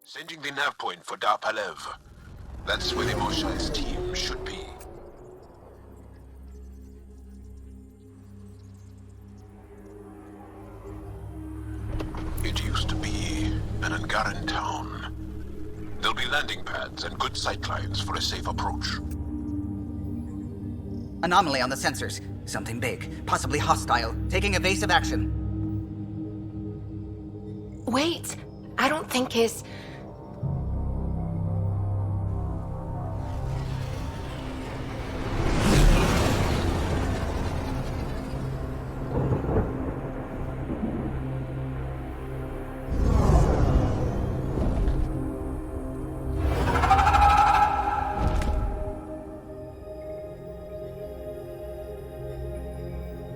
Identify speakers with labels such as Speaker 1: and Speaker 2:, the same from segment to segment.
Speaker 1: Sending the nav point for Darpalev. That's where the Moshae's team should be. It used to be an Angaran town. There'll be landing pads and good sightlines for a safe approach.
Speaker 2: Anomaly on the sensors. Something big, possibly hostile, taking evasive action.
Speaker 3: Wait, I don't think his...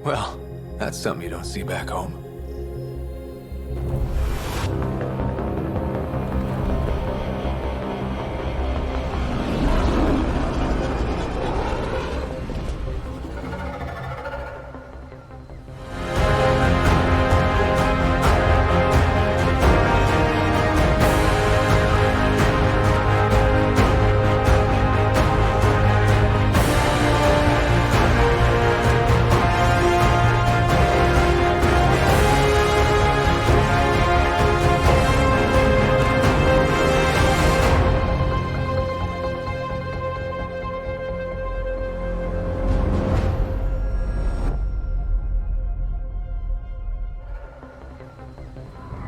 Speaker 4: Well, that's something you don't see back home.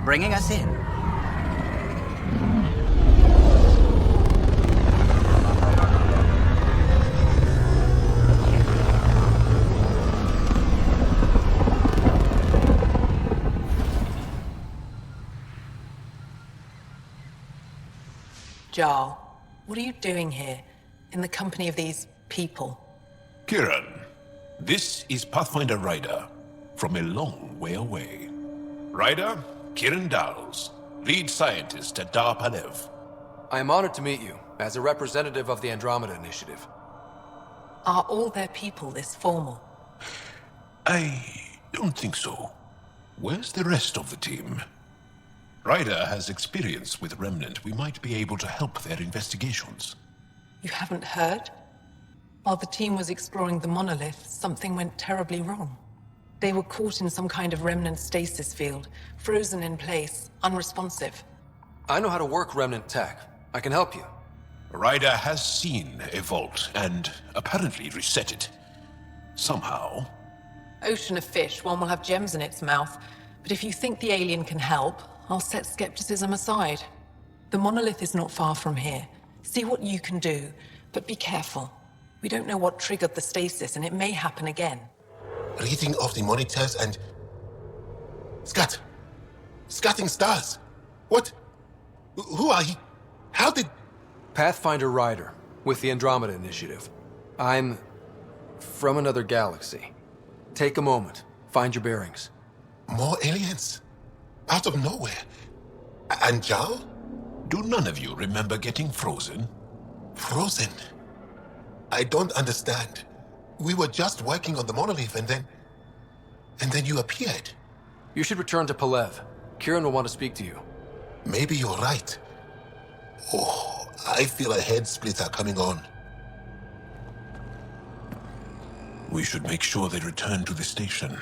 Speaker 2: Bringing us in.
Speaker 5: Gael, what are you doing here, in the company of these people?
Speaker 1: Kieran, this is Pathfinder Ryder, from a long way away. Ryder, Kieran Dowles, lead scientist at Darpalev.
Speaker 4: I am honored to meet you, as a representative of the Andrômeda Initiative.
Speaker 5: Are all their people this formal?
Speaker 1: I don't think so. Where's the rest of the team? Ryder has experience with Remnant. We might be able to help their investigations.
Speaker 5: You haven't heard? While the team was exploring the monolith, something went terribly wrong. They were caught in some kind of Remnant stasis field, frozen in place, unresponsive.
Speaker 4: I know how to work Remnant tech. I can help you.
Speaker 1: Ryder has seen a vault and apparently reset it. Somehow.
Speaker 5: Ocean of fish, one will have gems in its mouth. But if you think the alien can help, I'll set skepticism aside. The monolith is not far from here. See what you can do, but be careful. We don't know what triggered the stasis, and it may happen again.
Speaker 6: Reading of the monitors and... Scatting stars! What? Who are he? How did...
Speaker 4: Pathfinder Ryder, with the Andrômeda Initiative. I'm... from another galaxy. Take a moment. Find your bearings.
Speaker 6: More aliens? Out of nowhere? And Gael?
Speaker 1: Do none of you remember getting frozen?
Speaker 6: Frozen? I don't understand. We were just working on the monolith and then you appeared.
Speaker 4: You should return to Palev. Kieran will want to speak to you.
Speaker 6: Maybe you're right. Oh, I feel a head splitter coming on.
Speaker 1: We should make sure they return to the station.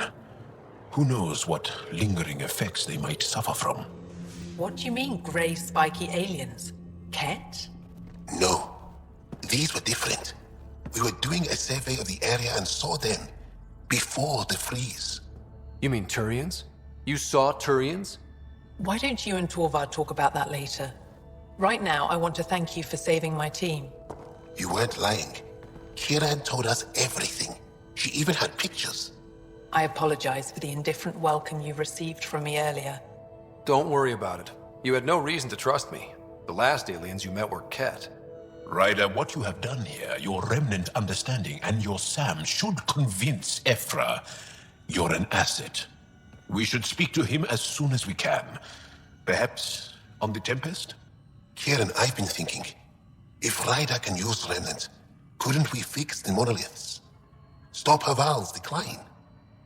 Speaker 1: Who knows what lingering effects they might suffer from?
Speaker 5: What do you mean, grey spiky aliens? Ket?
Speaker 6: No, these were different. We were doing a survey of the area and saw them before the freeze.
Speaker 4: You mean Turians? You saw Turians?
Speaker 5: Why don't you and Torvald talk about that later? Right now, I want to thank you for saving my team.
Speaker 6: You weren't lying. Kieran told us everything. She even had pictures.
Speaker 5: I apologize for the indifferent welcome you received from me earlier.
Speaker 4: Don't worry about it. You had no reason to trust me. The last aliens you met were Ket.
Speaker 1: Ryder, what you have done here, your remnant understanding and your SAM should convince Ephra you're an asset. We should speak to him as soon as we can. Perhaps on the Tempest?
Speaker 6: Kieran, I've been thinking. If Ryder can use Remnant, couldn't we fix the monoliths? Stop HARVARL's decline?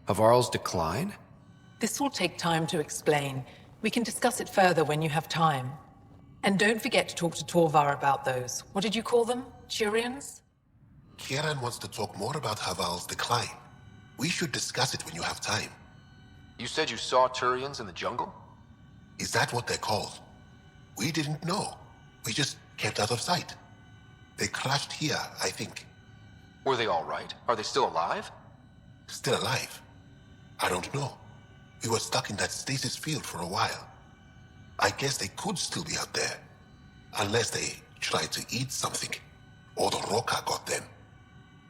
Speaker 4: HARVARL's decline?
Speaker 5: This will take time to explain. We can discuss it further when you have time. And don't forget to talk to Torvar about those. What did you call them? Turians?
Speaker 6: Kieran wants to talk more about HARVARL's decline. We should discuss it when you have time.
Speaker 4: You said you saw Turians in the jungle?
Speaker 6: Is that what they're called? We didn't know. We just kept out of sight. They crashed here, I think.
Speaker 4: Were they all right? Are they still alive?
Speaker 6: Still alive? I don't know. We were stuck in that stasis field for a while. I guess they could still be out there. Unless they tried to eat something. Or the Roca got them.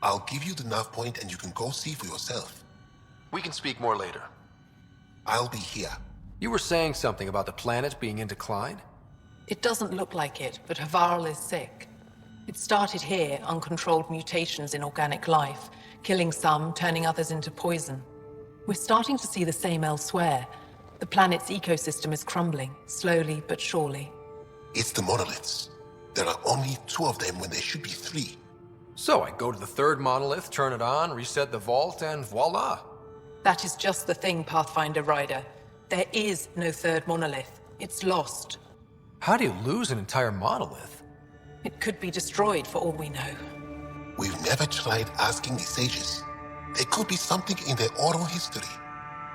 Speaker 6: I'll give you the nav point and you can go see for yourself.
Speaker 4: We can speak more later.
Speaker 6: I'll be here.
Speaker 4: You were saying something about the planet being in decline?
Speaker 5: It doesn't look like it, but HARVARL is sick. It started here, uncontrolled mutations in organic life, killing some, turning others into poison. We're starting to see the same elsewhere. The planet's ecosystem is crumbling, slowly but surely.
Speaker 6: It's the monoliths. There are only 2 of them when there should be 3.
Speaker 4: So I go to the 3rd monolith, turn it on, reset the vault, and voila.
Speaker 5: That is just the thing, Pathfinder Ryder. There is no 3rd monolith. It's lost.
Speaker 4: How do you lose an entire monolith?
Speaker 5: It could be destroyed for all we know.
Speaker 6: We've never tried asking the sages. There could be something in their oral history.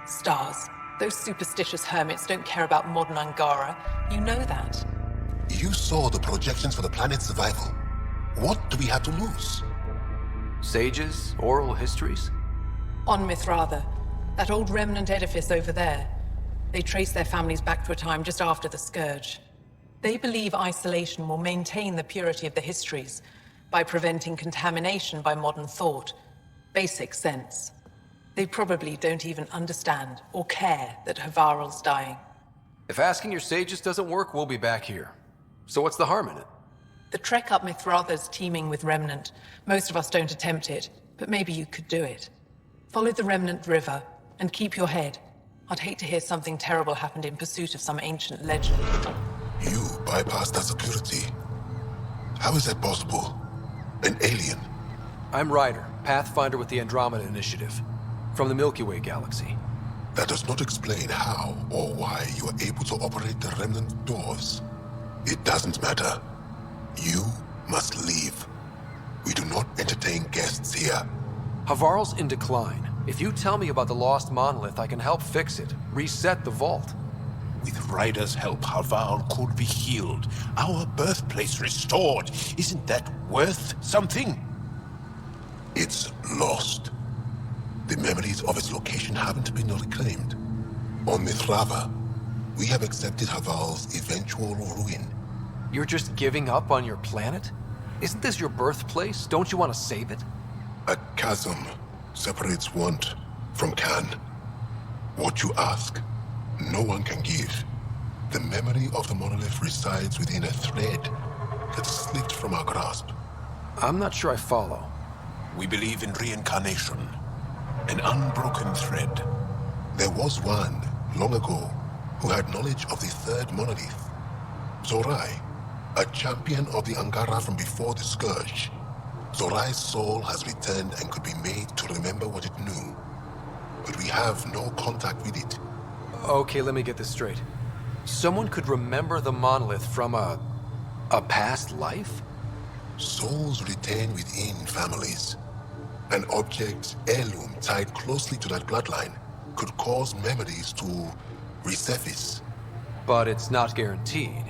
Speaker 5: Stars. Those superstitious hermits don't care about modern Angara. You know that.
Speaker 6: You saw the projections for the planet's survival. What do we have to lose?
Speaker 4: Sages? Oral histories?
Speaker 5: On Mithratha, that old remnant edifice over there. They trace their families back to a time just after the Scourge. They believe isolation will maintain the purity of the histories by preventing contamination by modern thought. Basic sense. They probably don't even understand or care that HARVARL's dying.
Speaker 4: If asking your sages doesn't work, we'll be back here. So what's the harm in it?
Speaker 5: The trek up Mithratha's teeming with remnant. Most of us don't attempt it, but maybe you could do it. Follow the remnant river, and keep your head. I'd hate to hear something terrible happened in pursuit of some ancient legend.
Speaker 6: You bypassed that security. How is that possible? An alien?
Speaker 4: I'm Ryder, Pathfinder with the Andrômeda Initiative, from the Milky Way galaxy.
Speaker 6: That does not explain how or why you are able to operate the remnant doors. It doesn't matter. You must leave. We do not entertain guests here.
Speaker 4: HARVARL's in decline. If you tell me about the lost monolith, I can help fix it, reset the vault.
Speaker 1: With Ryder's help, HARVARL could be healed. Our birthplace restored. Isn't that worth something?
Speaker 6: It's lost. The memories of its location haven't been reclaimed. On Mithratha, we have accepted HARVARL's eventual ruin.
Speaker 4: You're just giving up on your planet? Isn't this your birthplace? Don't you want to save it?
Speaker 6: A chasm separates want from can. What you ask, no one can give. The memory of the monolith resides within a thread that slipped from our grasp.
Speaker 4: I'm not sure I follow.
Speaker 1: We believe in reincarnation. An unbroken thread.
Speaker 6: There was one, long ago, who had knowledge of the 3rd monolith. Zorai, a champion of the Angara from before the Scourge. Zorai's soul has returned and could be made to remember what it knew. But we have no contact with it.
Speaker 4: Okay, let me get this straight. Someone could remember the monolith from a past life?
Speaker 6: Souls retain within families. An object, heirloom, tied closely to that bloodline could cause memories to resurface.
Speaker 4: But it's not guaranteed.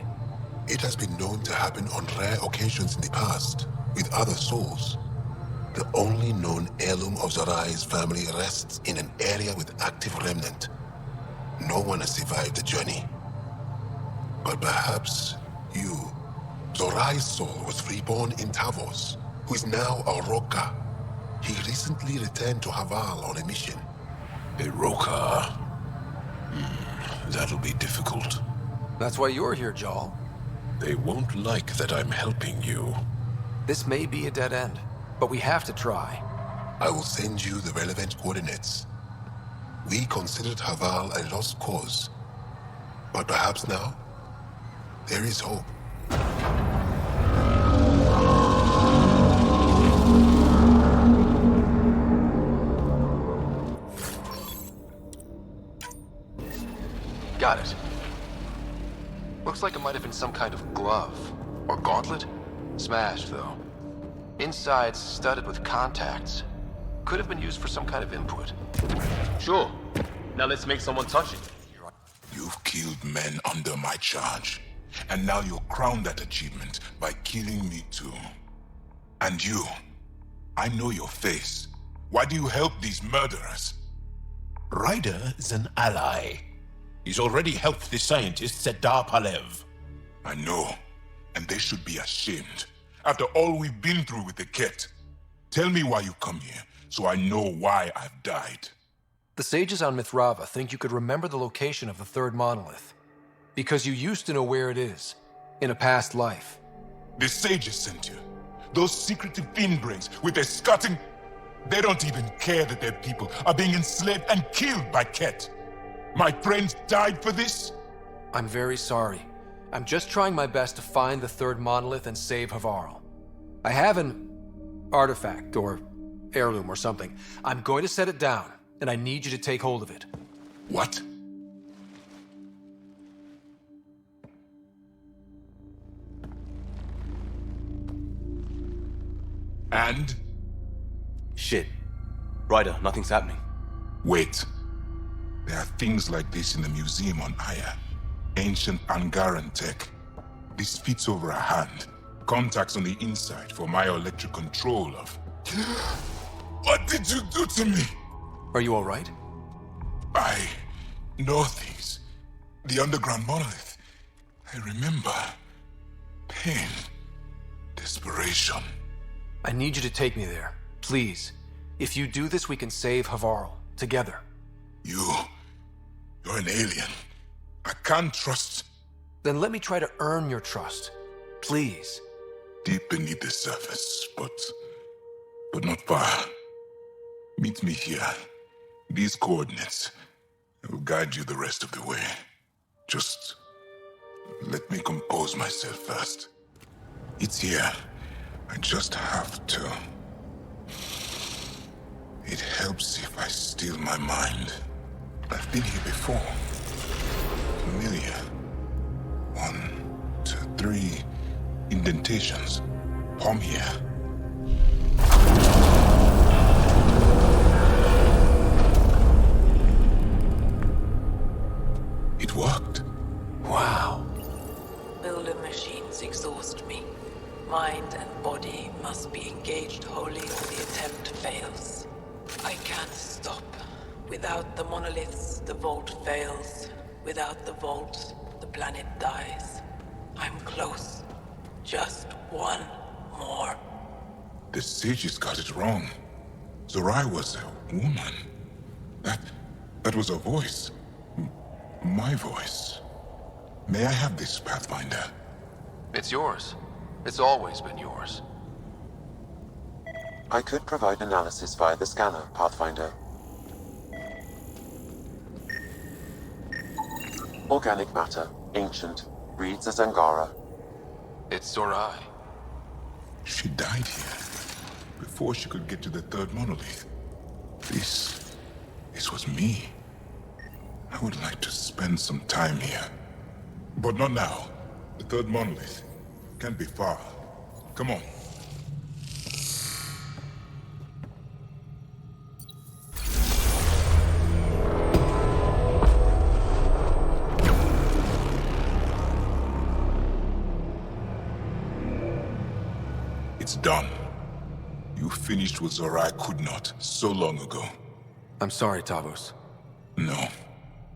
Speaker 6: It has been known to happen on rare occasions in the past, with other souls. The only known heirloom of Zorai's family rests in an area with active remnant. No one has survived the journey. But perhaps you. Zorai's soul was reborn in Tavos, who is now a Roca. He recently returned to HARVARL on a mission.
Speaker 1: A Roca. That'll be difficult.
Speaker 4: That's why you're here, Gael.
Speaker 1: They won't like that I'm helping you.
Speaker 4: This may be a dead end, but we have to try.
Speaker 6: I will send you the relevant coordinates. We considered HARVARL a lost cause. But perhaps now, there is hope.
Speaker 4: Got it. Looks like it might have been some kind of glove. Or gauntlet? Smashed, though. Inside's studded with contacts. Could have been used for some kind of input.
Speaker 7: Sure. Now let's make someone touch it.
Speaker 6: You've killed men under my charge. And now you'll crown that achievement by killing me too. And you, I know your face. Why do you help these murderers?
Speaker 1: Ryder is an ally. He's already helped the scientists at Dar Palev.
Speaker 6: I know, and they should be ashamed. After all we've been through with the Ket. Tell me why you come here, so I know why I've died.
Speaker 4: The sages on Mithrava think you could remember the location of the third monolith. Because you used to know where it is, in a past life.
Speaker 6: The sages sent you. Those secretive fiendbrains with their scutting... They don't even care that their people are being enslaved and killed by Ket. My friends died for this?
Speaker 4: I'm very sorry. I'm just trying my best to find the third monolith and save HARVARL. I have an artifact, or heirloom or something. I'm going to set it down, and I need you to take hold of it.
Speaker 6: What? And?
Speaker 7: Shit. Ryder, nothing's happening.
Speaker 6: Wait. There are things like this in the museum on Aya. Ancient Angaran tech. This fits over a hand. Contacts on the inside for myoelectric control of... What did you do to me?
Speaker 4: Are you all right?
Speaker 6: I know things. The underground monolith. I remember. Pain. Desperation.
Speaker 4: I need you to take me there. Please. If you do this, we can save HARVARL. Together.
Speaker 6: You're an alien. I can't trust...
Speaker 4: Then let me try to earn your trust. Please.
Speaker 6: Deep beneath the surface, but not far. Meet me here. These coordinates. I will guide you the rest of the way. Just... let me compose myself first. It's here. I just have to... It helps if I steal my mind. I've been here before. Familiar. 1, 2, 3 indentations. Palm here. It worked.
Speaker 4: Wow.
Speaker 5: Builder machines exhaust me. Mind and body must be engaged wholly or the attempt fails. I can't stop. Without the monoliths, the vault fails. Without the vault, the planet dies. I'm close. Just one more.
Speaker 6: The sages got it wrong. Zorai was a woman. That was a voice. My voice. May I have this, Pathfinder?
Speaker 4: It's yours. It's always been yours.
Speaker 8: I could provide analysis via the scanner, Pathfinder. Organic matter, ancient, reads as angara.
Speaker 4: It's Zorai.
Speaker 6: She died here, before she could get to the third monolith. This was me. I would like to spend some time here. But not now. The third monolith can't be far. Come on. It's done. You finished what Zorai could not so long ago.
Speaker 4: I'm sorry, Tavos.
Speaker 6: No,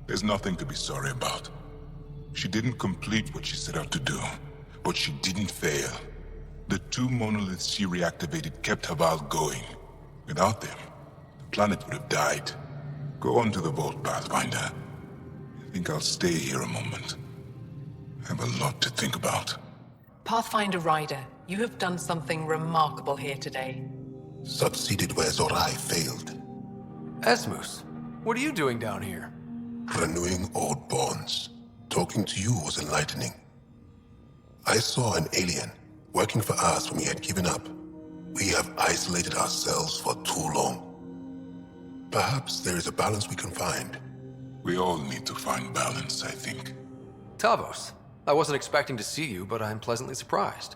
Speaker 6: there's nothing to be sorry about. She didn't complete what she set out to do, but she didn't fail. The 2 monoliths she reactivated kept HARVARL going. Without them, the planet would have died. Go on to the vault, Pathfinder. I think I'll stay here a moment. I have a lot to think about.
Speaker 5: Pathfinder Ryder, you have done something remarkable here today.
Speaker 6: Succeeded where Zorai failed.
Speaker 4: Esmus, what are you doing down here?
Speaker 6: Renewing old bonds. Talking to you was enlightening. I saw an alien working for us when we had given up. We have isolated ourselves for too long. Perhaps there is a balance we can find. We all need to find balance, I think.
Speaker 4: Tavos, I wasn't expecting to see you, but I'm pleasantly surprised.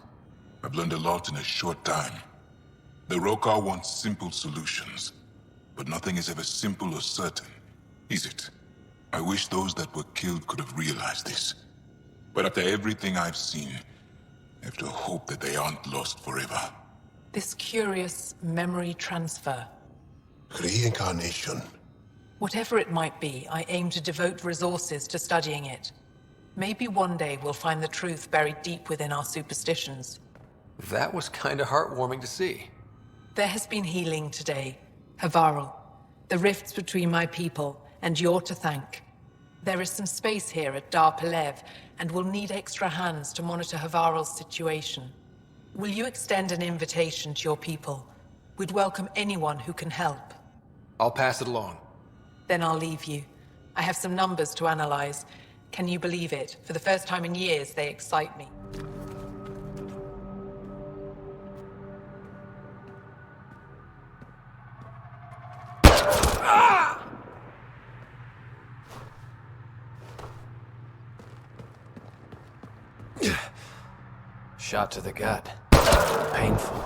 Speaker 6: I've learned a lot in a short time. The Rokar wants simple solutions, but nothing is ever simple or certain, is it? I wish those that were killed could have realized this. But after everything I've seen, I have to hope that they aren't lost forever.
Speaker 5: This curious memory transfer.
Speaker 6: Reincarnation.
Speaker 5: Whatever it might be, I aim to devote resources to studying it. Maybe one day we'll find the truth buried deep within our superstitions.
Speaker 4: That was kinda heartwarming to see.
Speaker 5: There has been healing today, HARVARL. The rifts between my people, and you're to thank. There is some space here at Dar Pelev, and we'll need extra hands to monitor HARVARL's situation. Will you extend an invitation to your people? We'd welcome anyone who can help.
Speaker 4: I'll pass it along.
Speaker 5: Then I'll leave you. I have some numbers to analyze. Can you believe it? For the first time in years, they excite me.
Speaker 4: Shot to the gut. Painful.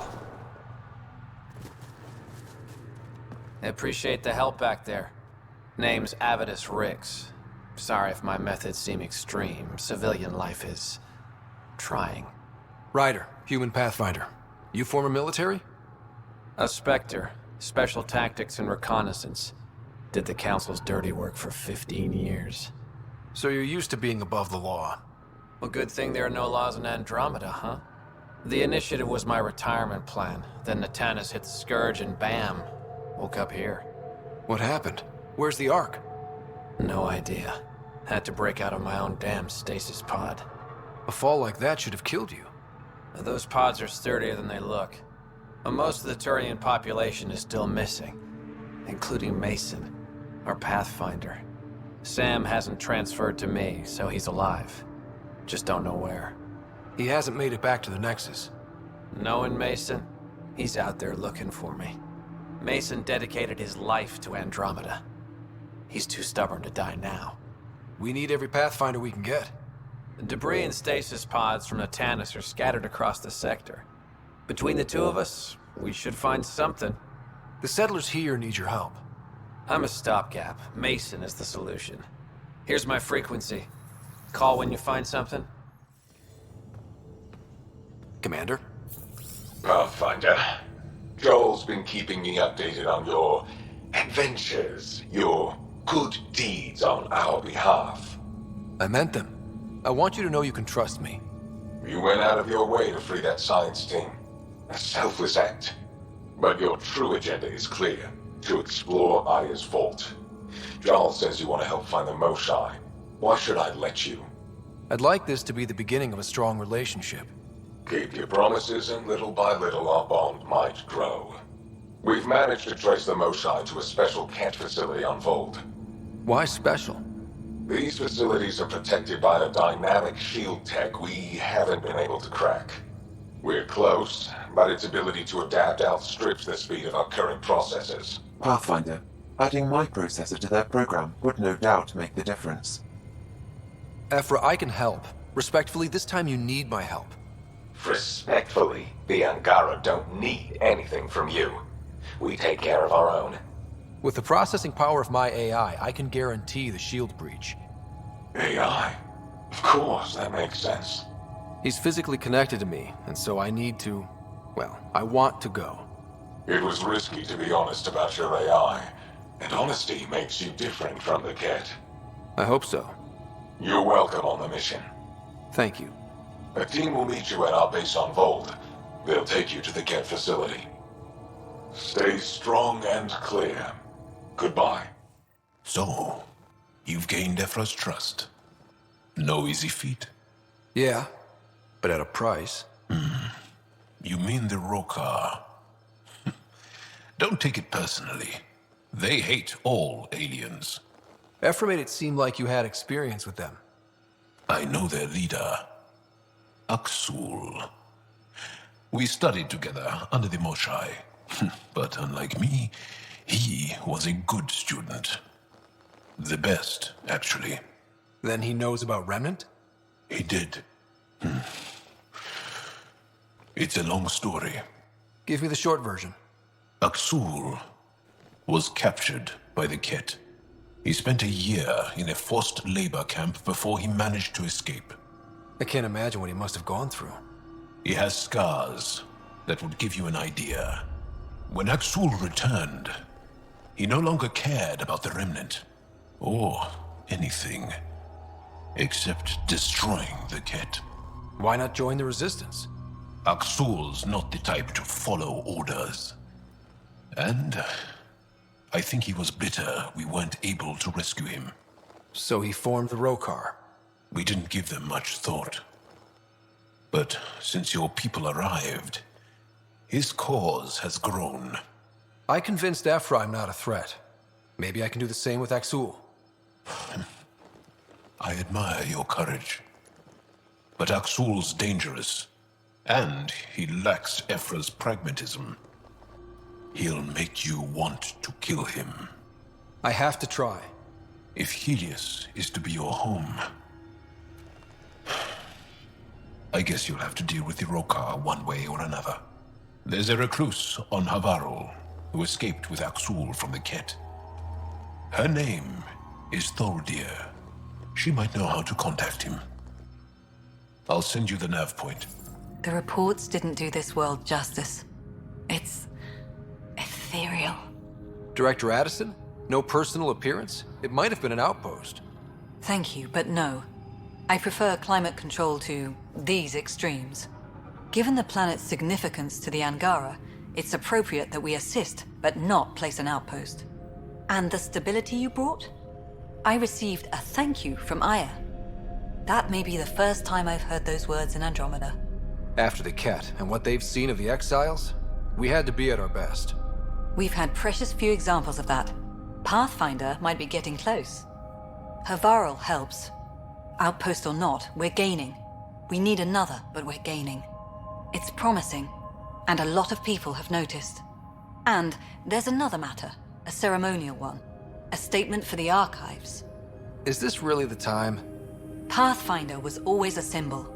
Speaker 9: I appreciate the help back there. Name's Avidus Rix. Sorry if my methods seem extreme. Civilian life is... trying.
Speaker 4: Ryder, human pathfinder. You former military?
Speaker 9: A Spectre. Special tactics and reconnaissance. Did the Council's dirty work for 15 years.
Speaker 4: So you're used to being above the law.
Speaker 9: Well, good thing there are no laws in Andrômeda, huh? The initiative was my retirement plan. Then Natanis hit the Scourge and bam, woke up here.
Speaker 4: What happened? Where's the Ark?
Speaker 9: No idea. Had to break out of my own damn stasis pod.
Speaker 4: A fall like that should have killed you.
Speaker 9: Those pods are sturdier than they look. But most of the Turian population is still missing, including Mason, our pathfinder. Sam hasn't transferred to me, so he's alive. Just don't know where.
Speaker 4: He hasn't made it back to the Nexus.
Speaker 9: Knowing Mason, he's out there looking for me. Mason dedicated his life to Andrômeda. He's too stubborn to die now.
Speaker 4: We need every pathfinder we can get.
Speaker 9: The debris and stasis pods from Natanis are scattered across the sector. Between the two of us, we should find something.
Speaker 4: The settlers here need your help.
Speaker 9: I'm a stopgap. Mason is the solution. Here's my frequency. Call when you find something.
Speaker 4: Commander?
Speaker 10: Pathfinder, Joel's been keeping me updated on your adventures, your good deeds on our behalf.
Speaker 4: I meant them. I want you to know you can trust me.
Speaker 10: You went out of your way to free that science team. A selfless act. But your true agenda is clear. To explore Aya's vault. Joel says you want to help find the Moshae. Why should I let you?
Speaker 4: I'd like this to be the beginning of a strong relationship.
Speaker 10: Keep your promises, and little by little our bond might grow. We've managed to trace the Moshae to a special cat facility on VOELD.
Speaker 4: Why special?
Speaker 10: These facilities are protected by a dynamic shield tech we haven't been able to crack. We're close, but its ability to adapt outstrips the speed of our current processors.
Speaker 8: Pathfinder, adding my processor to their program would no doubt make the difference.
Speaker 4: Ephra, I can help. Respectfully, this time you need my help.
Speaker 10: Respectfully, the Angara don't need anything from you. We take care of our own.
Speaker 4: With the processing power of my AI, I can guarantee the shield breach.
Speaker 10: AI? Of course, that makes sense.
Speaker 4: He's physically connected to me, and so I need to... well, I want to go.
Speaker 10: It was risky to be honest about your AI, and honesty makes you different from the cat.
Speaker 4: I hope so.
Speaker 10: You're welcome on the mission.
Speaker 4: Thank you.
Speaker 10: A team will meet you at our base on VOELD. They'll take you to the cat facility. Stay strong and clear. Goodbye.
Speaker 1: So, you've gained Ephra's trust. No easy feat.
Speaker 4: Yeah, but at a price.
Speaker 1: You mean the Rokar? Don't take it personally. They hate all aliens.
Speaker 4: Ephra made it seem like you had experience with them.
Speaker 1: I know their leader, Aksul. We studied together under the Moshae. But unlike me, he was a good student. The best, actually.
Speaker 4: Then he knows about Remnant?
Speaker 1: He did. It's a long story.
Speaker 4: Give me the short version.
Speaker 1: Aksul was captured by the Ket. He spent a year in a forced labor camp before he managed to escape.
Speaker 4: I can't imagine what he must have gone through.
Speaker 1: He has scars that would give you an idea. When Aksul returned, he no longer cared about the Remnant, or anything, except destroying the Ket.
Speaker 4: Why not join the Resistance?
Speaker 1: Aksul's not the type to follow orders. And I think he was bitter we weren't able to rescue him.
Speaker 4: So he formed the Rokar.
Speaker 1: We didn't give them much thought. But since your people arrived, his cause has grown.
Speaker 4: I convinced Ephra I'm not a threat. Maybe I can do the same with Aksul.
Speaker 1: I admire your courage. But Aksul's dangerous, and he lacks Ephra's pragmatism. He'll make you want to kill him.
Speaker 4: I have to try.
Speaker 1: If Helios is to be your home, I guess you'll have to deal with the Rokar one way or another. There's a recluse on HARVARL who escaped with Aksul from the Ket. Her name is Thordir. She might know how to contact him. I'll send you the nav point.
Speaker 11: The reports didn't do this world justice. It's ethereal.
Speaker 4: Director Addison? No personal appearance? It might have been an outpost.
Speaker 11: Thank you, but no. I prefer climate control to these extremes. Given the planet's significance to the Angara, it's appropriate that we assist, but not place an outpost. And the stability you brought? I received a thank you from Aya. That may be the first time I've heard those words in Andrômeda.
Speaker 4: After the Ket and what they've seen of the exiles, we had to be at our best.
Speaker 11: We've had precious few examples of that. Pathfinder might be getting close. HARVARL helps. Outpost or not, we're gaining. We need another, but we're gaining. It's promising, and a lot of people have noticed. And there's another matter, a ceremonial one. A statement for the archives.
Speaker 4: Is this really the time?
Speaker 11: Pathfinder was always a symbol.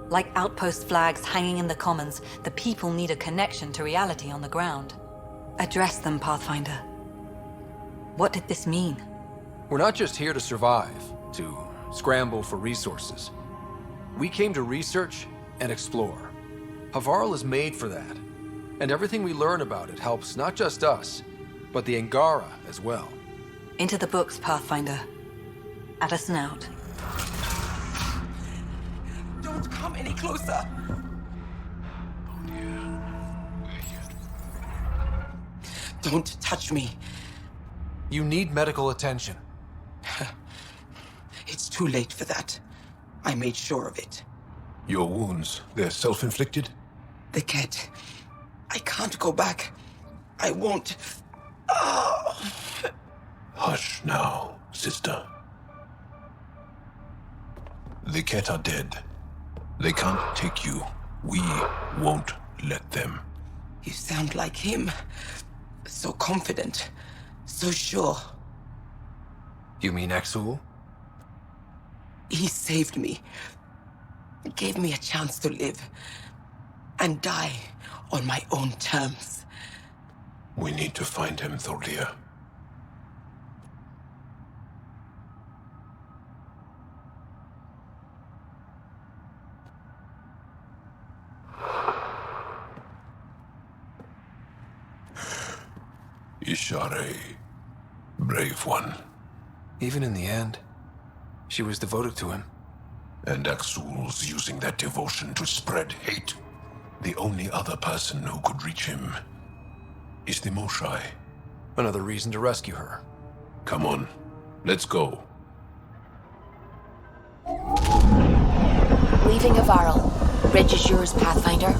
Speaker 11: Like outpost flags hanging in the commons, the people need a connection to reality on the ground. Address them, Pathfinder. What did this mean?
Speaker 4: We're not just here to survive, to scramble for resources. We came to research and explore. HARVARL is made for that. And everything we learn about it helps not just us, but the Angara as well.
Speaker 11: Into the books, Pathfinder. Addison out.
Speaker 2: Don't come any closer! Don't touch me.
Speaker 4: You need medical attention.
Speaker 2: It's too late for that. I made sure of it.
Speaker 1: Your wounds, they're self-inflicted?
Speaker 2: The Ket. I can't go back. I won't. Oh.
Speaker 1: Hush now, sister. The Ket are dead. They can't take you. We won't let them.
Speaker 2: You sound like him. So confident. So sure.
Speaker 4: You mean Aksul?
Speaker 2: He saved me. Gave me a chance to live. And die on my own terms.
Speaker 1: We need to find him, Thordir. Ishare, brave one.
Speaker 4: Even in the end, she was devoted to him.
Speaker 1: And Aksul's using that devotion to spread hate. The only other person who could reach him is the Moshae.
Speaker 4: Another reason to rescue her.
Speaker 1: Come on, let's go.
Speaker 3: Leaving HARVARL. Bridge is yours, Pathfinder.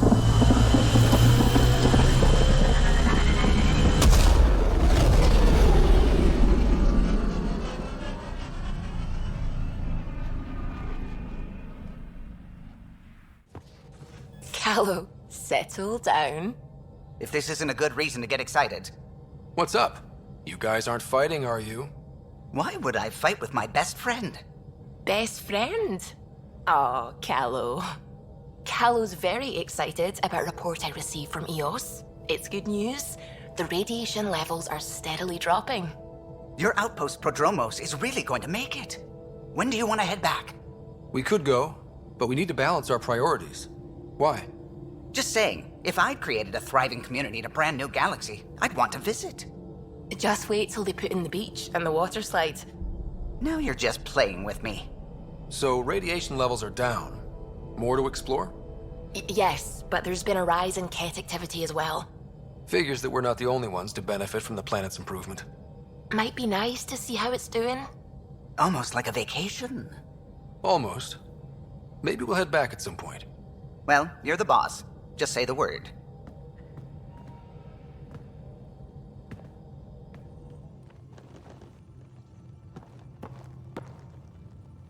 Speaker 3: Gallo, settle down.
Speaker 2: If this isn't a good reason to get excited.
Speaker 4: What's up? You guys aren't fighting, are you?
Speaker 2: Why would I fight with my best friend?
Speaker 3: Best friend? Oh, Callow. Callow's very excited about a report I received from EOS. It's good news. The radiation levels are steadily dropping.
Speaker 12: Your outpost Prodromos is really going to make it. When do you want to head back?
Speaker 4: We could go, but we need to balance our priorities. Why?
Speaker 12: Just saying, if I'd created a thriving community in a brand new galaxy, I'd want to visit.
Speaker 3: Just wait till they put in the beach and the water slide.
Speaker 12: Now you're just playing with me.
Speaker 4: So radiation levels are down. More to explore?
Speaker 3: Yes, but there's been a rise in Ket activity as well.
Speaker 4: Figures that we're not the only ones to benefit from the planet's improvement.
Speaker 3: Might be nice to see how it's doing.
Speaker 12: Almost like a vacation.
Speaker 4: Almost. Maybe we'll head back at some point.
Speaker 12: Well, you're the boss. Just say the word.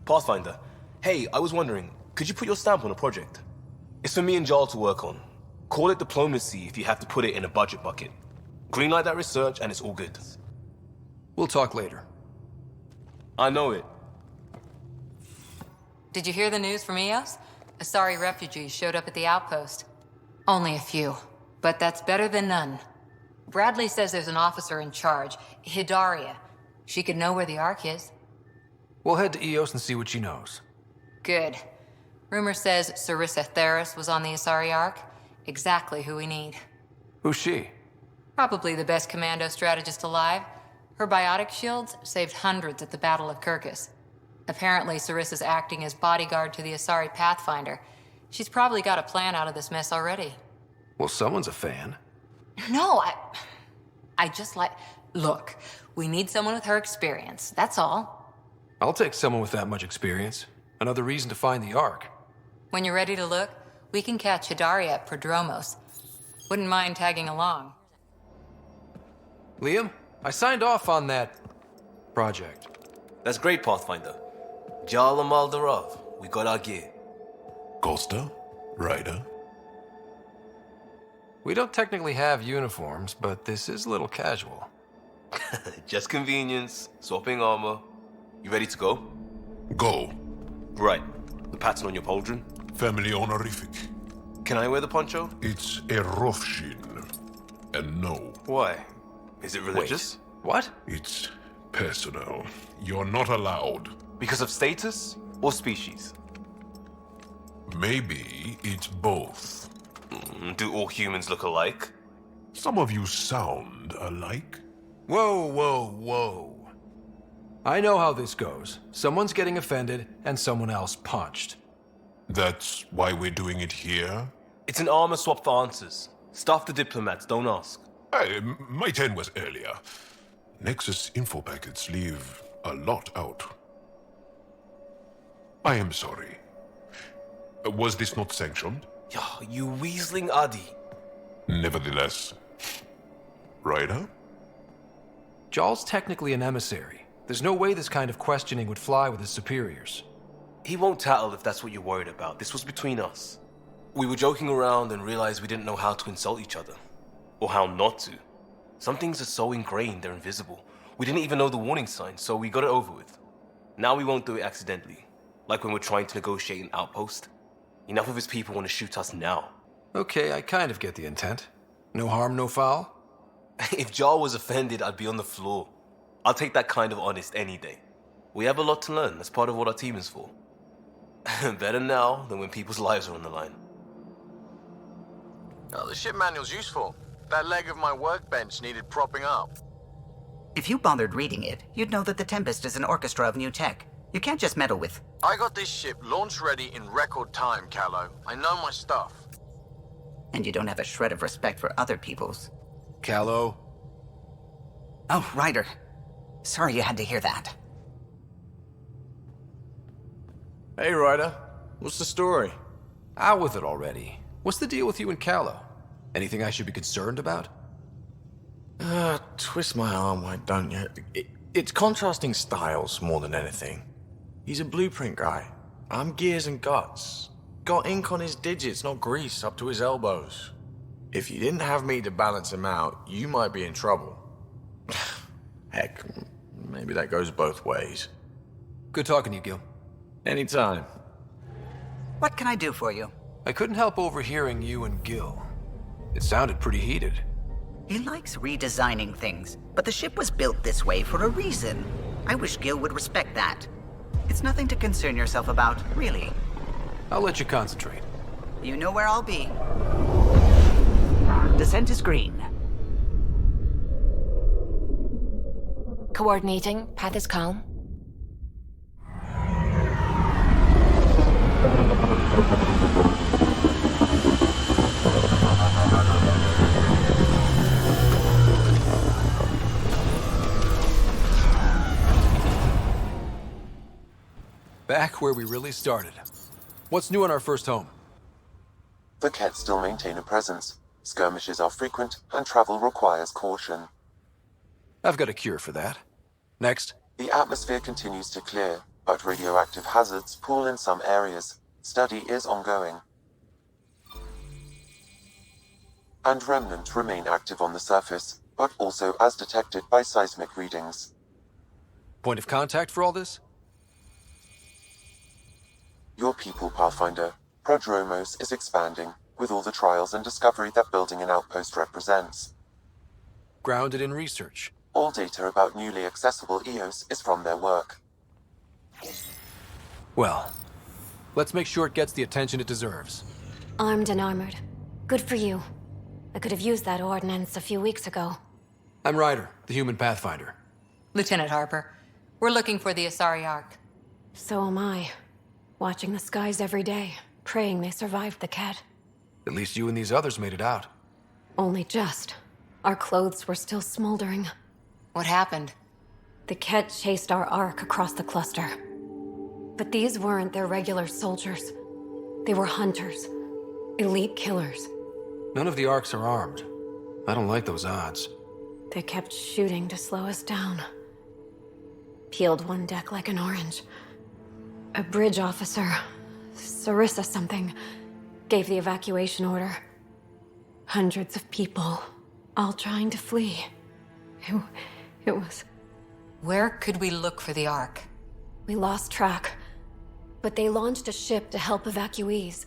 Speaker 7: Pathfinder, hey, I was wondering, could you put your stamp on a project? It's for me and Jarl to work on. Call it diplomacy if you have to put it in a budget bucket. Greenlight that research and it's all good.
Speaker 4: We'll talk later.
Speaker 7: I know it.
Speaker 11: Did you hear the news from EOS? Asari refugees showed up at the outpost. Only a few, but that's better than none. Bradley says there's an officer in charge, Hidaria. She could know where the Ark is.
Speaker 4: We'll head to EOS and see what she knows.
Speaker 11: Good. Rumor says Sarissa Theris was on the Asari Ark. Exactly who we need.
Speaker 4: Who's she?
Speaker 11: Probably the best commando strategist alive. Her biotic shields saved hundreds at the Battle of Kirkus. Apparently, Sarissa's acting as bodyguard to the Asari Pathfinder. She's probably got a plan out of this mess already.
Speaker 4: Well, someone's a fan.
Speaker 11: No, I just like... Look, we need someone with her experience, that's all.
Speaker 4: I'll take someone with that much experience. Another reason to find the Ark.
Speaker 11: When you're ready to look, we can catch Hidaria at Prodromos. Wouldn't mind tagging along.
Speaker 4: Liam, I signed off on that... project.
Speaker 7: That's great, Pathfinder. Jarl Maldarov, we got our gear.
Speaker 6: Costa? Ryder?
Speaker 4: We don't technically have uniforms, but this is a little casual.
Speaker 7: Just convenience, swapping armor. You ready to go?
Speaker 6: Go.
Speaker 7: Right. The pattern on your pauldron?
Speaker 6: Family honorific.
Speaker 7: Can I wear the poncho?
Speaker 6: It's a Rofshin. And no.
Speaker 7: Why? Is it religious?
Speaker 4: Wait, what?
Speaker 6: It's personal. You're not allowed.
Speaker 7: Because of status or species?
Speaker 6: Maybe it's both.
Speaker 7: Do all humans look alike?
Speaker 6: Some of you sound alike.
Speaker 4: Whoa, whoa, whoa. I know how this goes. Someone's getting offended, and someone else punched.
Speaker 6: That's why we're doing it here?
Speaker 7: It's an armor swap for answers. Stuff the diplomats, don't ask.
Speaker 6: Hey, my turn was earlier. Nexus info packets leave a lot out. I am sorry. Was this not sanctioned?
Speaker 7: You weaseling Adi.
Speaker 6: Nevertheless. Ryder?
Speaker 4: Jarl's technically an emissary. There's no way this kind of questioning would fly with his superiors.
Speaker 7: He won't tattle if that's what you're worried about. This was between us. We were joking around and realized we didn't know how to insult each other. Or how not to. Some things are so ingrained they're invisible. We didn't even know the warning signs, so we got it over with. Now we won't do it accidentally. Like when we're trying to negotiate an outpost. Enough of his people want to shoot us now.
Speaker 4: Okay, I kind of get the intent. No harm, no foul?
Speaker 7: If Jarl was offended, I'd be on the floor. I'll take that kind of honest any day. We have a lot to learn. That's part of what our team is for. Better now than when people's lives are on the line.
Speaker 13: Oh, the ship manual's useful. That leg of my workbench needed propping up.
Speaker 12: If you bothered reading it, you'd know that the Tempest is an orchestra of new tech. You can't just meddle with...
Speaker 13: I got this ship launch ready in record time, Callow. I know my stuff.
Speaker 12: And you don't have a shred of respect for other people's.
Speaker 4: Callow.
Speaker 12: Oh, Ryder. Sorry you had to hear that.
Speaker 14: Hey, Ryder. What's the story?
Speaker 4: Out with it already. What's the deal with you and Callow? Anything I should be concerned about?
Speaker 14: Twist my arm, why don't you? It's contrasting styles more than anything. He's a blueprint guy. I'm gears and guts. Got ink on his digits, not grease, up to his elbows. If you didn't have me to balance him out, you might be in trouble. Heck, maybe that goes both ways.
Speaker 4: Good talking to you, Gil.
Speaker 14: Anytime.
Speaker 12: What can I do for you?
Speaker 4: I couldn't help overhearing you and Gil. It sounded pretty heated.
Speaker 12: He likes redesigning things, but the ship was built this way for a reason. I wish Gil would respect that. It's nothing to concern yourself about, really.
Speaker 4: I'll let you concentrate.
Speaker 12: You know where I'll be. Descent is green.
Speaker 3: Coordinating. Path is calm.
Speaker 4: Back where we really started. What's new on our first home?
Speaker 8: The Kett still maintain a presence. Skirmishes are frequent, and travel requires caution.
Speaker 4: I've got a cure for that. Next.
Speaker 8: The atmosphere continues to clear, but radioactive hazards pool in some areas. Study is ongoing. And remnant remain active on the surface, but also as detected by seismic readings.
Speaker 4: Point of contact for all this?
Speaker 8: Your people, Pathfinder. Prodromos is expanding, with all the trials and discovery that building an outpost represents.
Speaker 4: Grounded in research.
Speaker 8: All data about newly accessible EOS is from their work.
Speaker 4: Well, let's make sure it gets the attention it deserves.
Speaker 15: Armed and armored. Good for you. I could have used that ordnance a few weeks ago.
Speaker 4: I'm Ryder, the human Pathfinder.
Speaker 16: Lieutenant Harper, we're looking for the Asari Ark.
Speaker 15: So am I. Watching the skies every day, praying they survived the Kett.
Speaker 4: At least you and these others made it out.
Speaker 15: Only just. Our clothes were still smoldering.
Speaker 16: What happened?
Speaker 15: The Kett chased our Ark across the cluster. But these weren't their regular soldiers. They were hunters. Elite killers.
Speaker 4: None of the Arks are armed. I don't like those odds.
Speaker 15: They kept shooting to slow us down. Peeled one deck like an orange. A bridge officer, Sarissa something, gave the evacuation order. Hundreds of people, all trying to flee. It was...
Speaker 16: Where could we look for the Ark?
Speaker 15: We lost track. But they launched a ship to help evacuees,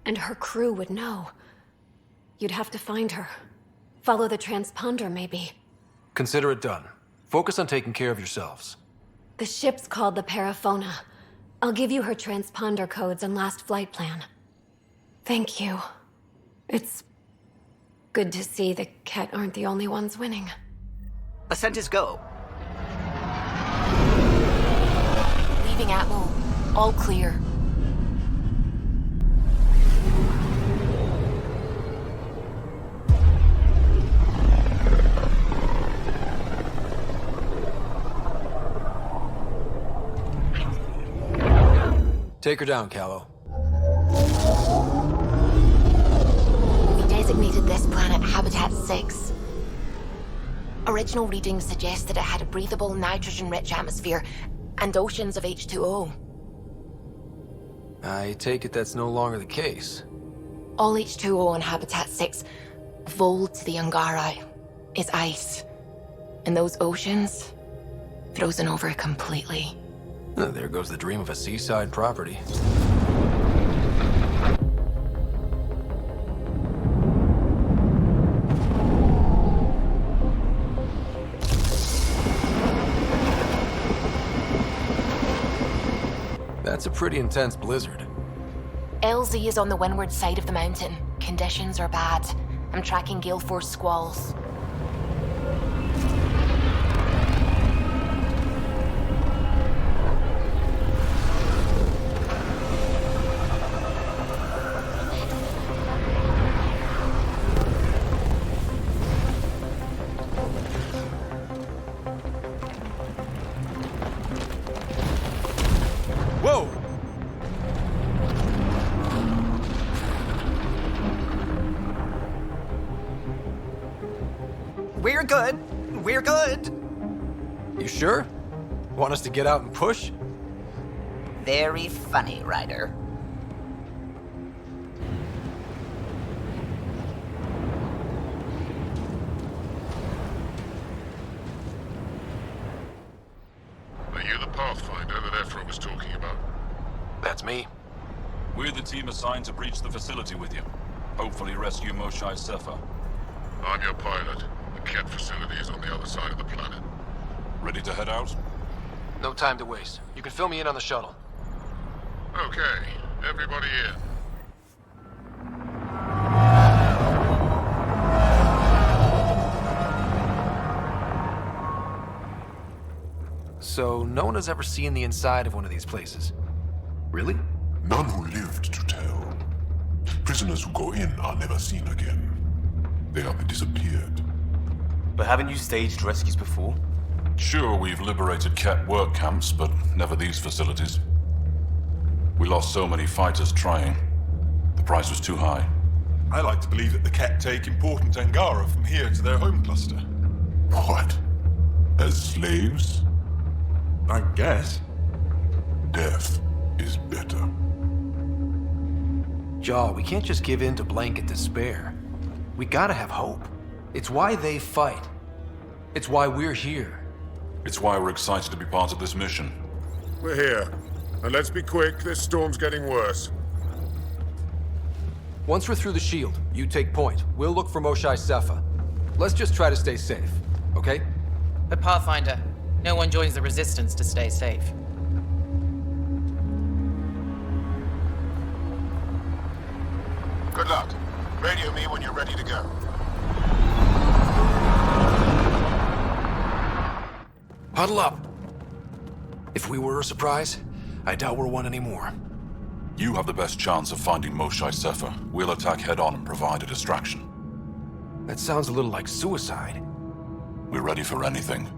Speaker 15: and her crew would know. You'd have to find her. Follow the transponder, maybe.
Speaker 4: Consider it done. Focus on taking care of yourselves.
Speaker 15: The ship's called the Paraphona. I'll give you her transponder codes and last flight plan. Thank you. It's good to see the Kett aren't the only ones winning.
Speaker 12: Ascent is go.
Speaker 3: Leaving Atmo. All clear.
Speaker 4: Take her down, Callow.
Speaker 3: We designated this planet Habitat 6. Original readings suggest that it had a breathable, nitrogen-rich atmosphere and oceans of H2O.
Speaker 4: I take it that's no longer the case.
Speaker 3: All H2O on Habitat 6, VOELD to the Angara, is ice. And those oceans, frozen over completely.
Speaker 4: There goes the dream of a seaside property. That's a pretty intense blizzard.
Speaker 3: LZ is on the windward side of the mountain. Conditions are bad. I'm tracking gale force squalls.
Speaker 4: Whoa!
Speaker 12: We're good. We're good.
Speaker 4: You sure? Want us to get out and push?
Speaker 12: Very funny, Ryder.
Speaker 6: Are you the Pathfinder that Ephra was talking about?
Speaker 4: That's me.
Speaker 17: We're the team assigned to breach the facility with you. Hopefully rescue Moshae Sefer.
Speaker 6: I'm your pilot. The Ket facility is on the other side of the planet.
Speaker 17: Ready to head out?
Speaker 4: No time to waste. You can fill me in on the shuttle.
Speaker 6: Okay, everybody in.
Speaker 4: So, no one has ever seen the inside of one of these places. Really?
Speaker 6: None who lived to tell. Prisoners who go in are never seen again. They have disappeared.
Speaker 7: But haven't you staged rescues before?
Speaker 17: Sure, we've liberated Ket work camps, but never these facilities. We lost so many fighters trying. The price was too high.
Speaker 18: I like to believe that the Ket take important angara from here to their home cluster.
Speaker 6: What? As slaves?
Speaker 18: I guess.
Speaker 6: Death is better.
Speaker 4: Jaw, we can't just give in to blanket despair. We gotta have hope. It's why they fight. It's why we're here.
Speaker 17: It's why we're excited to be part of this mission.
Speaker 6: We're here. And let's be quick, this storm's getting worse.
Speaker 4: Once we're through the shield, you take point. We'll look for Moshae Sefer. Let's just try to stay safe, okay?
Speaker 19: But Pathfinder, no one joins the Resistance to stay safe.
Speaker 6: Good luck. Radio me when you're ready to go.
Speaker 4: Huddle up. If we were a surprise, I doubt we're one anymore.
Speaker 17: You have the best chance of finding Moshae Sefer. We'll attack head-on and provide a distraction.
Speaker 4: That sounds a little like suicide.
Speaker 17: We're ready for anything.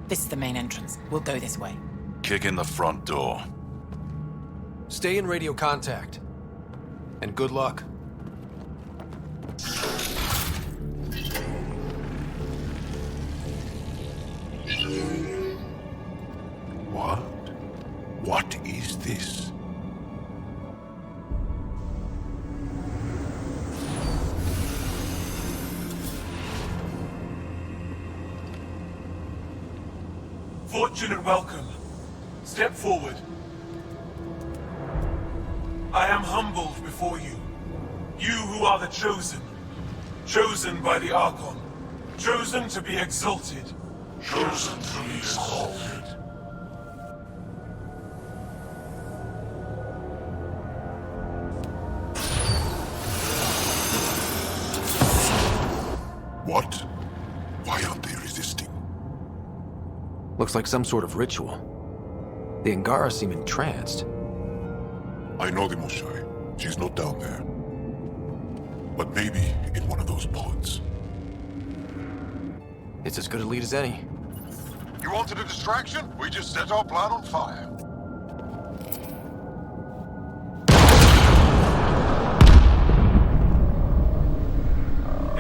Speaker 19: This is the main entrance. We'll go this way.
Speaker 17: Kick in the front door.
Speaker 4: Stay in radio contact. And good luck.
Speaker 6: What? What is this?
Speaker 18: Fortunate welcome. Step forward. I am humbled before you. You who are the chosen. Chosen by the Archon. Chosen to be exalted.
Speaker 6: Chosen to be exalted. What? Why aren't they resisting?
Speaker 4: Looks like some sort of ritual. The Angara seem entranced.
Speaker 6: I know the Moshae. She's not down there. But maybe in one of those pods.
Speaker 4: It's as good a lead as any.
Speaker 6: You wanted a distraction? We just set our plan on fire.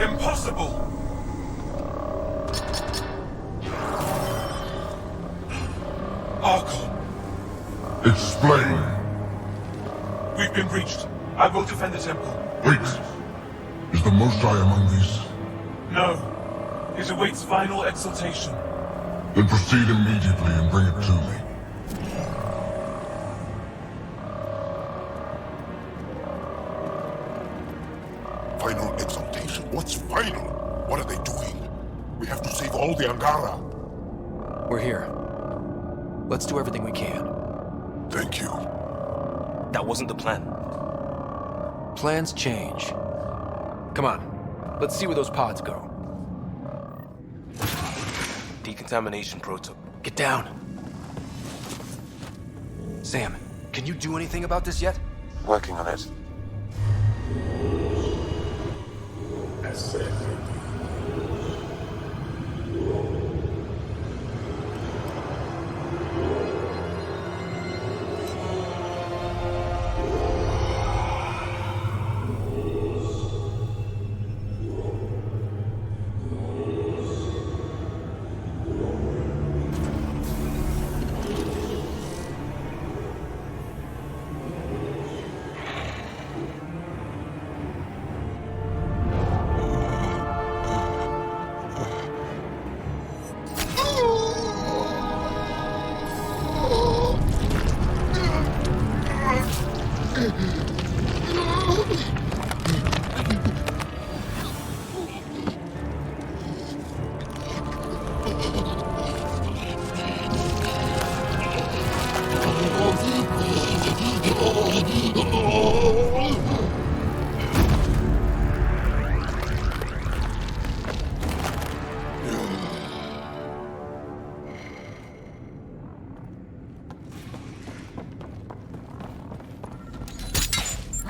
Speaker 18: Impossible! Archon.
Speaker 6: Explain.
Speaker 18: We've been breached. I will defend the temple.
Speaker 6: Wait. Is the Moshae among these?
Speaker 18: No. It awaits final exaltation.
Speaker 6: Then proceed immediately and bring it to me. Final exaltation? What's final? What are they doing? We have to save all the Angara.
Speaker 4: We're here. Let's do everything we can.
Speaker 6: Thank you.
Speaker 7: That wasn't the plan.
Speaker 4: Plans change. Come on. Let's see where those pods go.
Speaker 7: Decontamination protocol.
Speaker 4: Get down. Sam, can you do anything about this yet?
Speaker 8: Working on it.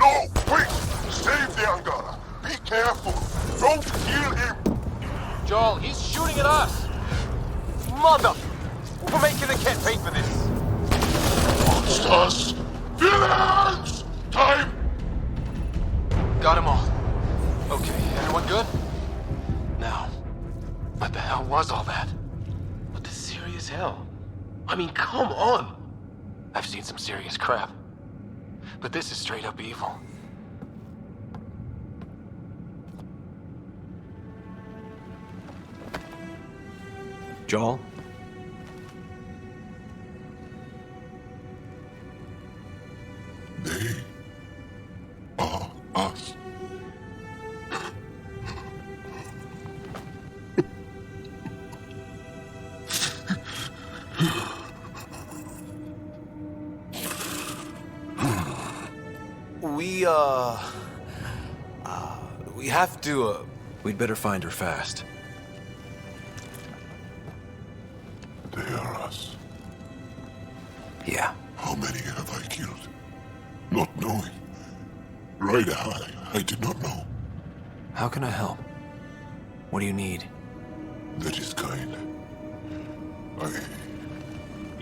Speaker 6: No! Wait! Save the angara! Be careful! Don't kill him!
Speaker 13: Joel, he's shooting at us! Mother! We're making the kid pay for this!
Speaker 6: Monsters! Villains! Time!
Speaker 4: Got them all. Okay, everyone good? Now, what the hell was all that?
Speaker 7: What the serious hell? I mean, come on!
Speaker 4: I've seen some serious crap. But this is straight up evil.
Speaker 7: Joel?
Speaker 6: They are us.
Speaker 7: We have to,
Speaker 4: We'd better find her fast.
Speaker 6: They are us.
Speaker 4: Yeah.
Speaker 6: How many have I killed? Not knowing. Ryder, I did not know.
Speaker 4: How can I help? What do you need?
Speaker 6: That is kind. I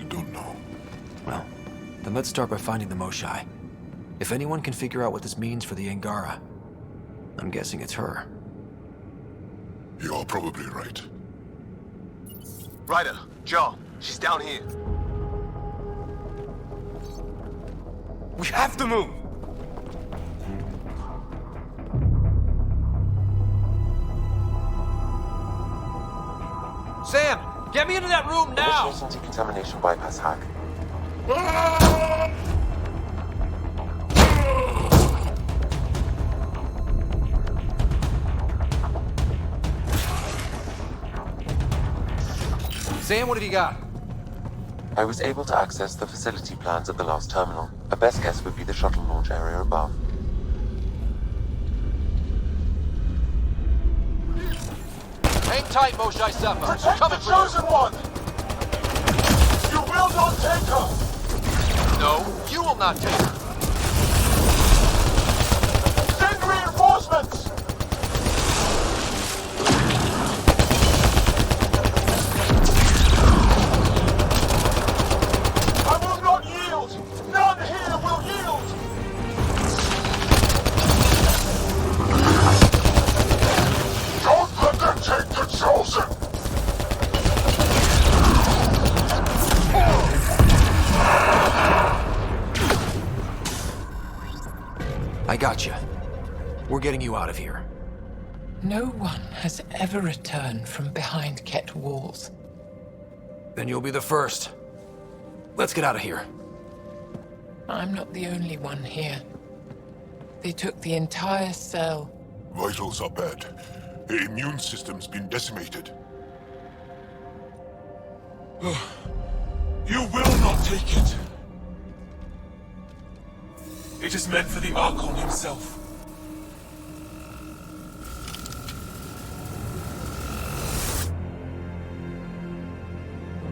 Speaker 6: don't know.
Speaker 4: Well, then let's start by finding the Moshae. If anyone can figure out what this means for the Angara, I'm guessing it's her.
Speaker 6: You're probably right.
Speaker 7: Ryder, Joel, she's down here. We have to move!
Speaker 13: Sam, get me into that room now!
Speaker 8: Initiating decontamination bypass hack.
Speaker 4: Sam, what have you got?
Speaker 8: I was able to access the facility plans at the last terminal. A best guess would be the shuttle launch area above.
Speaker 13: Hang tight, Moshae Seppa.
Speaker 18: Protect
Speaker 13: Coming
Speaker 18: the
Speaker 13: for you.
Speaker 18: chosen one! You will not take her!
Speaker 13: No, you will not take her.
Speaker 18: Send reinforcements! I will not yield! None here will yield!
Speaker 6: Don't let them take the chosen!
Speaker 4: I got you. We're getting you out of here.
Speaker 5: No one has ever returned from behind Ket walls.
Speaker 4: Then you'll be the first. Let's get out of here.
Speaker 5: I'm not the only one here. They took the entire cell.
Speaker 6: Vitals are bad. The immune system's been decimated.
Speaker 18: You will not take it. It is meant for the Archon himself.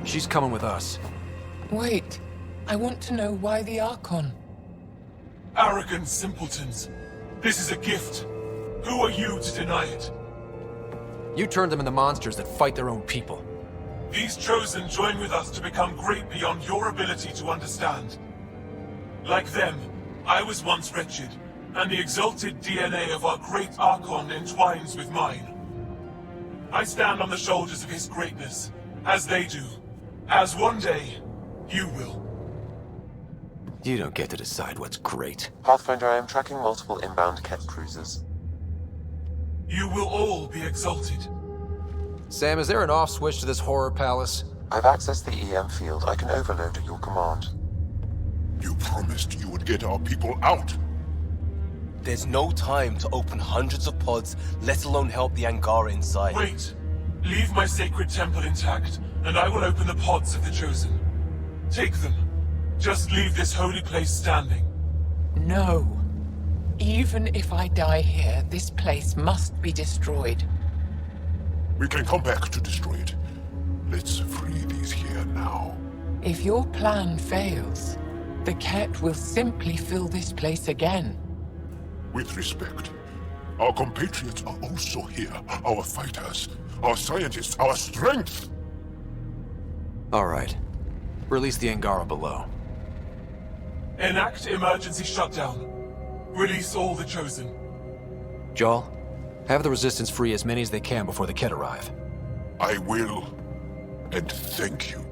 Speaker 4: She's coming with us.
Speaker 5: Wait, I want to know why the Archon?
Speaker 18: Arrogant simpletons. This is a gift. Who are you to deny it?
Speaker 4: You turned them into monsters that fight their own people.
Speaker 18: These chosen join with us to become great beyond your ability to understand. Like them, I was once wretched, and the exalted DNA of our great Archon entwines with mine. I stand on the shoulders of his greatness, as they do, as one day, you will.
Speaker 4: You don't get to decide what's great.
Speaker 8: Pathfinder, I am tracking multiple inbound Ket cruisers.
Speaker 18: You will all be exalted.
Speaker 4: Sam, is there an off switch to this horror palace?
Speaker 8: I've accessed the EM field. I can overload at your command.
Speaker 6: You promised you would get our people out.
Speaker 7: There's no time to open hundreds of pods, let alone help the Angara inside.
Speaker 18: Wait. Leave my sacred temple intact, and I will open the pods of the Chosen. Take them. Just leave this holy place standing.
Speaker 2: No. Even if I die here, this place must be destroyed.
Speaker 6: We can come back to destroy it. Let's free these here now.
Speaker 2: If your plan fails, the Ket will simply fill this place again.
Speaker 6: With respect, our compatriots are also here. Our fighters, our scientists, our strength!
Speaker 4: All right. Release the Angara below.
Speaker 18: Enact emergency shutdown. Release all the Chosen.
Speaker 4: Jaal, have the Resistance free as many as they can before the Ket arrive.
Speaker 6: I will. And thank you.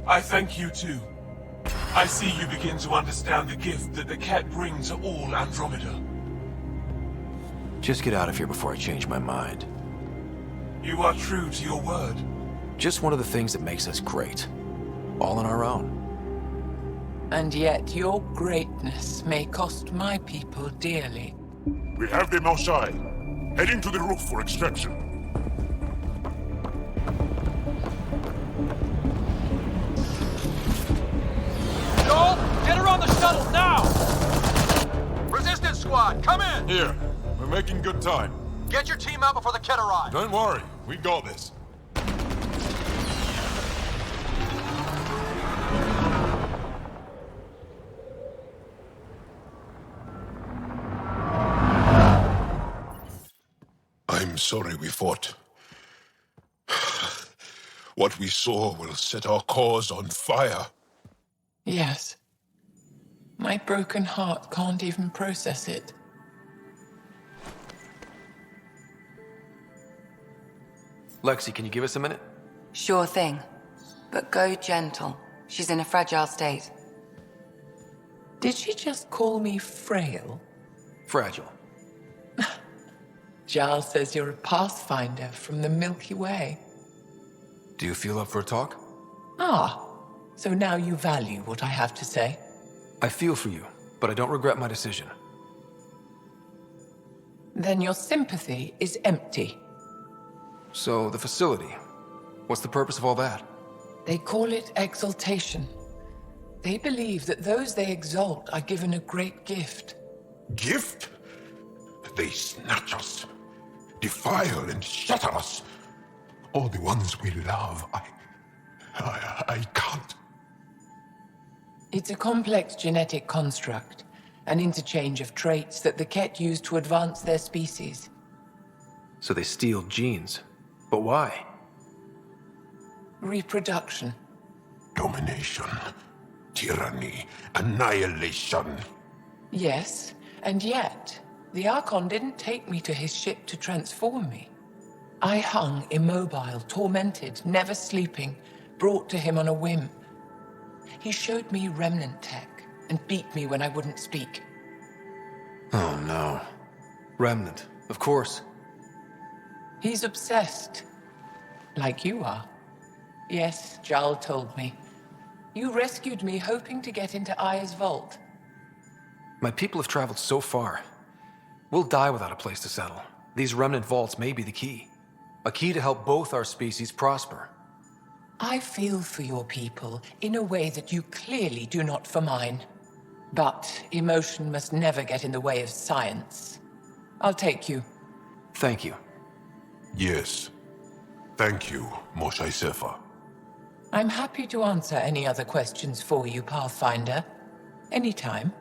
Speaker 18: I thank you too. I see you begin to understand the gift that the Ket bring to all Andromeda.
Speaker 4: Just get out of here before I change my mind.
Speaker 18: You are true to your word.
Speaker 4: Just one of the things that makes us great. All on our own.
Speaker 2: And yet your greatness may cost my people dearly.
Speaker 6: We have the Moshae. Heading to the roof for extraction.
Speaker 13: Joel, get her on the shuttle now! Resistance squad, come in!
Speaker 10: Here. We're making good time.
Speaker 13: Get your team out before the Ket arrive.
Speaker 10: Don't worry. We got this.
Speaker 6: I'm sorry we fought. What we saw will set our cause on fire.
Speaker 2: Yes. My broken heart can't even process it.
Speaker 4: Lexi, can you give us a minute?
Speaker 20: Sure thing. But go gentle. She's in a fragile state.
Speaker 2: Did she just call me frail?
Speaker 4: Fragile.
Speaker 2: Gael says you're a pathfinder from the Milky Way.
Speaker 4: Do you feel up for a talk?
Speaker 2: Ah, so now you value what I have to say?
Speaker 4: I feel for you, but I don't regret my decision.
Speaker 2: Then your sympathy is empty.
Speaker 4: So, the facility. What's the purpose of all that?
Speaker 2: They call it exaltation. They believe that those they exalt are given a great gift.
Speaker 6: Gift? They snatch us, defile and shatter us. All the ones we love. I can't.
Speaker 2: It's a complex genetic construct, an interchange of traits that the Ket use to advance their species.
Speaker 4: So they steal genes. But why?
Speaker 2: Reproduction.
Speaker 6: Domination. Tyranny. Annihilation.
Speaker 2: Yes, and yet, the Archon didn't take me to his ship to transform me. I hung immobile, tormented, never sleeping, brought to him on a whim. He showed me remnant tech and beat me when I wouldn't speak.
Speaker 4: Oh no. Remnant, of course.
Speaker 2: He's obsessed. Like you are. Yes, Gael told me. You rescued me hoping to get into Aya's vault.
Speaker 4: My people have traveled so far. We'll die without a place to settle. These remnant vaults may be the key. A key to help both our species prosper.
Speaker 2: I feel for your people in a way that you clearly do not for mine. But emotion must never get in the way of science. I'll take you.
Speaker 4: Thank you.
Speaker 6: Yes. Thank you, Moshae Sefer.
Speaker 2: I'm happy to answer any other questions for you, Pathfinder. Anytime.